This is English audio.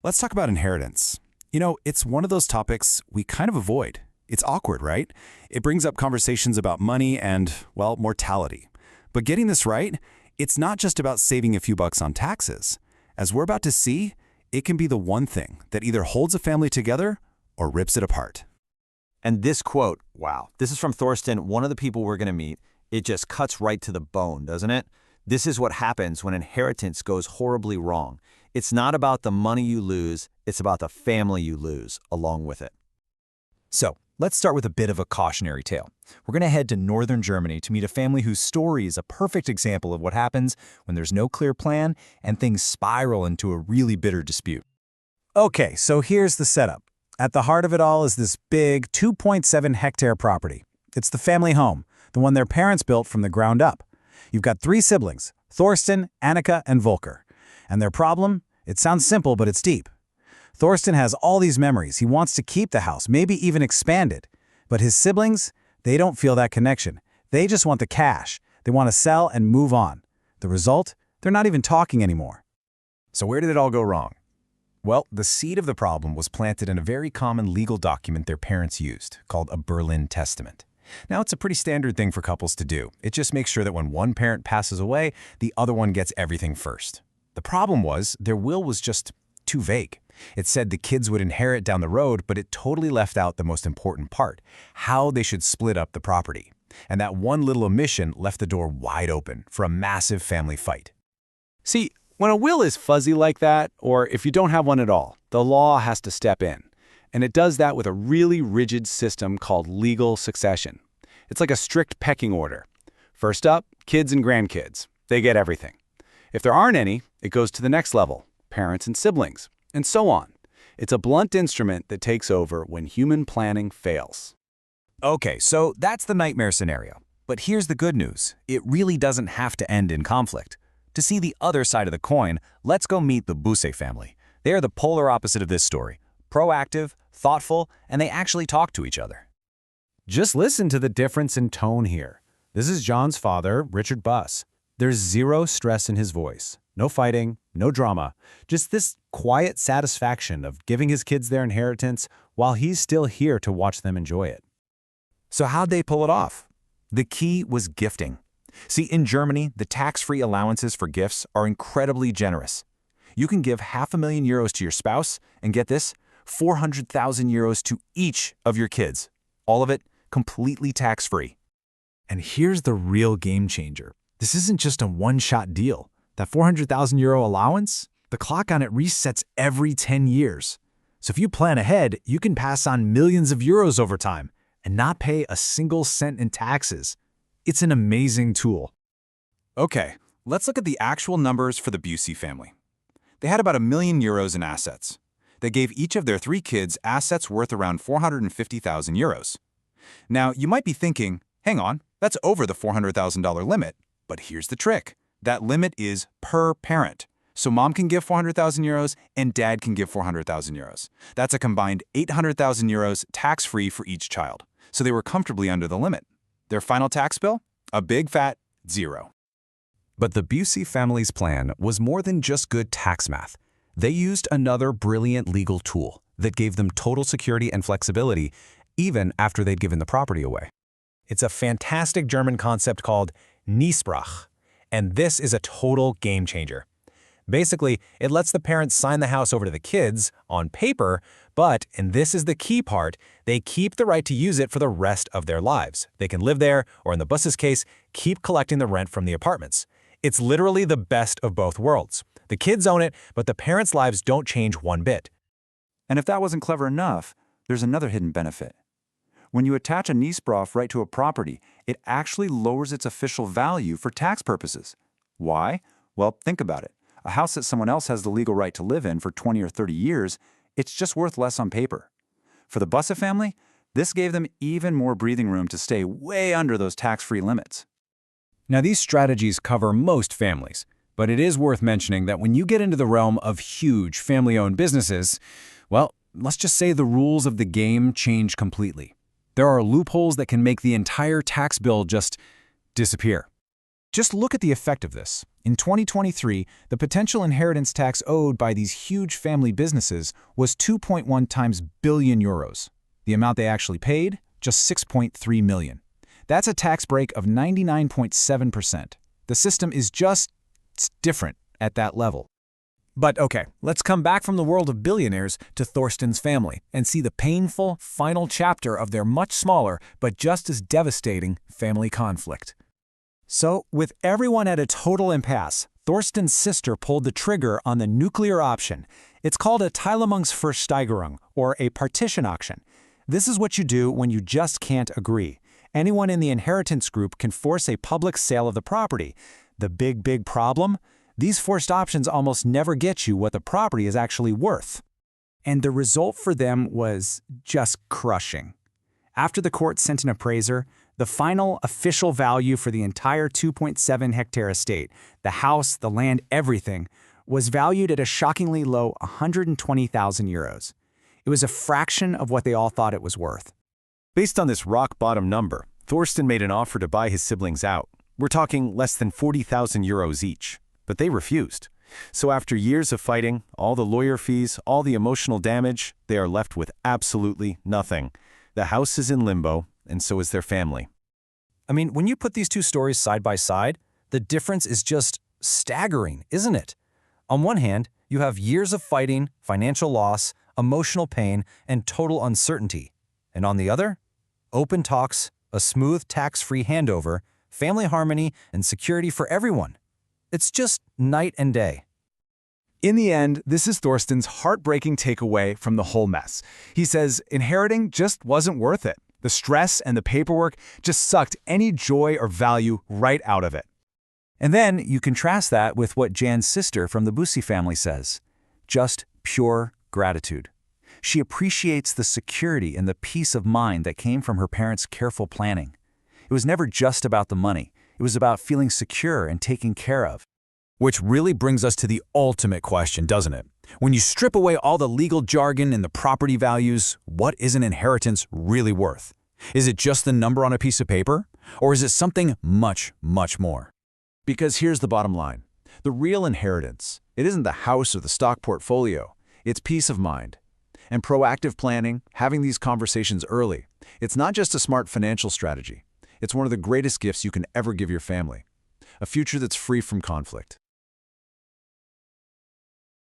Let's talk about inheritance. It's one of those topics we kind of avoid. It's awkward, right? It brings up conversations about money and, well, mortality. But getting this right, it's not just about saving a few bucks on taxes. As we're about to see, it can be the one thing that either holds a family together or rips it apart. And this quote, wow, this is from Thorsten, one of the people we're going to meet. It just cuts right to the bone, doesn't it? This is what happens when inheritance goes horribly wrong. It's not about the money you lose, it's about the family you lose along with it. So, let's start with a bit of a cautionary tale. We're going to head to northern Germany to meet a family whose story is a perfect example of what happens when there's no clear plan and things spiral into a really bitter dispute. Okay, so here's the setup. At the heart of it all is this big 2.7-hectare property. It's the family home, the one their parents built from the ground up. You've got 3 siblings, Thorsten, Annika, and Volker. And their problem? It sounds simple, but it's deep. Thorsten has all these memories. He wants to keep the house, maybe even expand it. But his siblings, they don't feel that connection. They just want the cash. They want to sell and move on. The result? They're not even talking anymore. So where did it all go wrong? Well, the seed of the problem was planted in a very common legal document their parents used, called a Berlin Testament. Now, it's a pretty standard thing for couples to do. It just makes sure that when one parent passes away, the other one gets everything first. The problem was, their will was just too vague. It said the kids would inherit down the road, but it totally left out the most important part, how they should split up the property. And that one little omission left the door wide open for a massive family fight. See, when a will is fuzzy like that, or if you don't have one at all, the law has to step in. And it does that with a really rigid system called legal succession. It's like a strict pecking order. First up, kids and grandkids. They get everything. If there aren't any, it goes to the next level, parents and siblings, and so on. It's a blunt instrument that takes over when human planning fails. Okay, so that's the nightmare scenario. But here's the good news. It really doesn't have to end in conflict. To see the other side of the coin, let's go meet the Busse family. They are the polar opposite of this story. Proactive, thoughtful, and they actually talk to each other. Just listen to the difference in tone here. This is John's father, Richard Buss. There's zero stress in his voice. No fighting, no drama. Just this quiet satisfaction of giving his kids their inheritance while he's still here to watch them enjoy it. So how'd they pull it off? The key was gifting. See, in Germany, the tax-free allowances for gifts are incredibly generous. You can give €500,000 to your spouse and get this, 400,000 euros to each of your kids. All of it completely tax-free. And here's the real game changer. This isn't just a one-shot deal. That 400,000 euro allowance, the clock on it resets every 10 years. So if you plan ahead, you can pass on millions of euros over time and not pay a single cent in taxes. It's an amazing tool. Okay, let's look at the actual numbers for the Busse family. They had about €1,000,000 in assets. They gave each of their 3 kids assets worth around 450,000 euros. Now, you might be thinking, hang on, that's over the $400,000 limit. But here's the trick. That limit is per parent. So mom can give 400,000 euros and dad can give 400,000 euros. That's a combined 800,000 euros tax-free for each child. So they were comfortably under the limit. Their final tax bill? A big fat 0. But the Busse family's plan was more than just good tax math. They used another brilliant legal tool that gave them total security and flexibility even after they'd given the property away. It's a fantastic German concept called Niesbrauch, and this is a total game changer. Basically, it lets the parents sign the house over to the kids on paper, but, and this is the key part, they keep the right to use it for the rest of their lives. They can live there, or in the Busse's case, keep collecting the rent from the apartments. It's literally the best of both worlds. The kids own it, but the parents' lives don't change one bit. And if that wasn't clever enough, there's another hidden benefit. When you attach a Niesbrauch right to a property, it actually lowers its official value for tax purposes. Why? Well, think about it. A house that someone else has the legal right to live in for 20 or 30 years, it's just worth less on paper. For the Busse family, this gave them even more breathing room to stay way under those tax-free limits. Now, these strategies cover most families, but it is worth mentioning that when you get into the realm of huge family-owned businesses, well, let's just say the rules of the game change completely. There are loopholes that can make the entire tax bill just disappear. Just look at the effect of this. In 2023, the potential inheritance tax owed by these huge family businesses was 2.1 times billion euros. The amount they actually paid, just 6.3 million. That's a tax break of 99.7%. The system is just different at that level. But okay, let's come back from the world of billionaires to Thorsten's family and see the painful final chapter of their much smaller but just as devastating family conflict. So, with everyone at a total impasse, Thorsten's sister pulled the trigger on the nuclear option. It's called a Teilungsversteigerung, or a partition auction. This is what you do when you just can't agree. Anyone in the inheritance group can force a public sale of the property. The big problem? These forced options almost never get you what the property is actually worth. And the result for them was just crushing. After the court sent an appraiser, the final official value for the entire 2.7-hectare estate, the house, the land, everything, was valued at a shockingly low 120,000 euros. It was a fraction of what they all thought it was worth. Based on this rock-bottom number, Thorsten made an offer to buy his siblings out. We're talking less than 40,000 euros each. But they refused. So after years of fighting, all the lawyer fees, all the emotional damage, they are left with absolutely nothing. The house is in limbo, and so is their family. I mean, when you put these two stories side by side, the difference is just staggering, isn't it? On one hand, you have years of fighting, financial loss, emotional pain, and total uncertainty. And on the other, open talks, a smooth tax-free handover, family harmony, and security for everyone. It's just night and day. In the end, this is Thorsten's heartbreaking takeaway from the whole mess. He says inheriting just wasn't worth it. The stress and the paperwork just sucked any joy or value right out of it. And then you contrast that with what Jan's sister from the Bussi family says. Just pure gratitude. She appreciates the security and the peace of mind that came from her parents' careful planning. It was never just about the money. It was about feeling secure and taken care of. Which really brings us to the ultimate question, doesn't it? When you strip away all the legal jargon and the property values, what is an inheritance really worth? Is it just the number on a piece of paper? Or is it something much, much more? Because here's the bottom line. The real inheritance, it isn't the house or the stock portfolio. It's peace of mind. And proactive planning, having these conversations early, it's not just a smart financial strategy. It's one of the greatest gifts you can ever give your family. A future that's free from conflict.